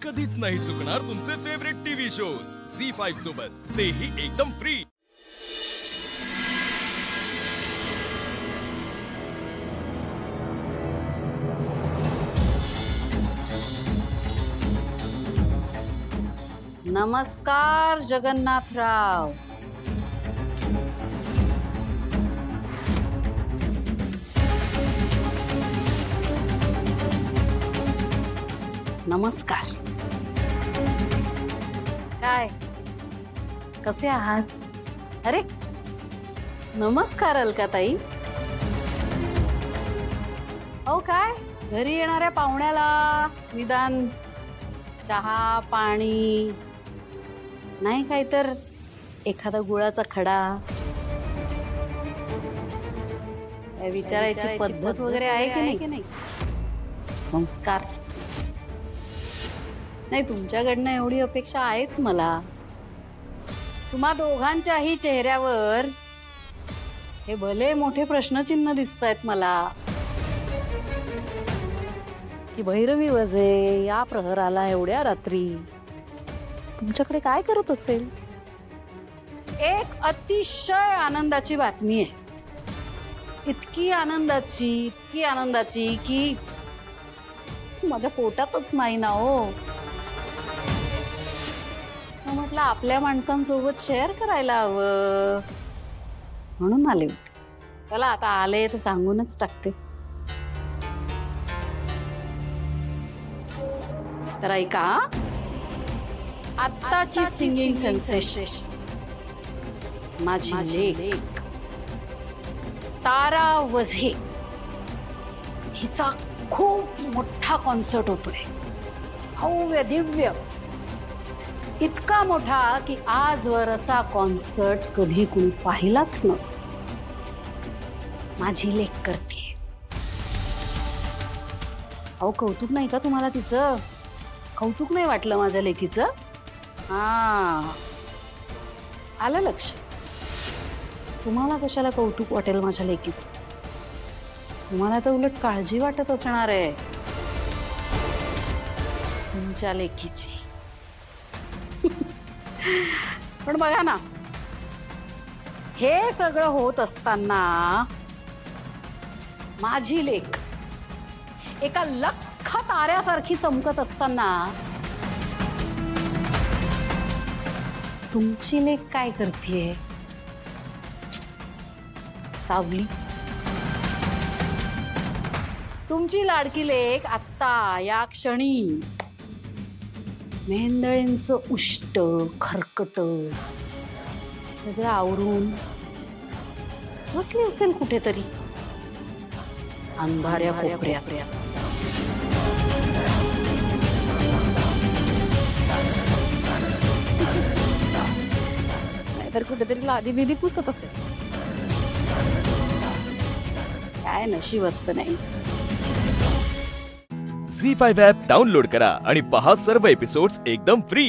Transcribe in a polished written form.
कधीच नाही चुकणार तुमचे फेवरेट टीव्ही शोज झी5 सोबत, तेही एकदम फ्री। नमस्कार जगन्नाथराव। नमस्कार। काय कसे आहात? अरे नमस्कार अलकाताई। अहो काय घरी येणाऱ्या पाहुण्याला निदान चहा पाणी नाही, काय तर एखादा गुळाचा खडा विचारायची पद्धत वगैरे आहे की नाही? संस्कार नाही, तुमच्याकडनं एवढी अपेक्षा आहेच मला। तुम्हा दोघांच्याही चेहऱ्यावर हे भले मोठे प्रश्नचिन्ह दिसतायत मला की भैरवी वजे या प्रहराला एवढ्या रात्री तुमच्याकडे काय करत असेल? एक अतिशय आनंदाची बातमी आहे, इतकी आनंदाची की माझ्या पोटातच नाही ना हो। म्हटलं आपल्या माणसांसोबत शेअर करायला हवं म्हणून आले होते। चला आता आले तर सांगूनच टाकते। तर ऐका, आत्ताची सिंगिंग सेन्सेशन माझी लेक तारा वझे हिचा खूप मोठा कॉन्सर्ट होतोय, भव्य दिव्य, इतका मोठा की आजवर असा कॉन्सर्ट कधी कुणी पाहिलाच नसेल। माझी लेक करते। अहो कौतुक नाही का तुम्हाला तिचं? कौतुक नाही वाटलं माझ्या लेकीचं? हा आलं लक्ष। तुम्हाला कशाला कौतुक वाटेल माझ्या लेकीचं? तुम्हाला तर उलट काळजी वाटत असणार आहे तुमच्या लेकीची। पण बघा ना, हे सगळं होत असताना माझी लेक एका लख्ख ताऱ्यासारखी चमकत असताना तुमची लेक काय करतेय? सावली। तुमची लाडकी लेक आत्ता या क्षणी मेंदळींचं उष्ट खरकट सगळं आवरून बसली असेल कुठेतरी अंधाऱ्या कोपऱ्यात। नाहीतर कुठेतरी लादी बिदी पुसत असेल। काय नशीब असतं नाही। झी5 ॲप डाउनलोड करा आणि पहा सर्व एपिसोड्स एकदम फ्री।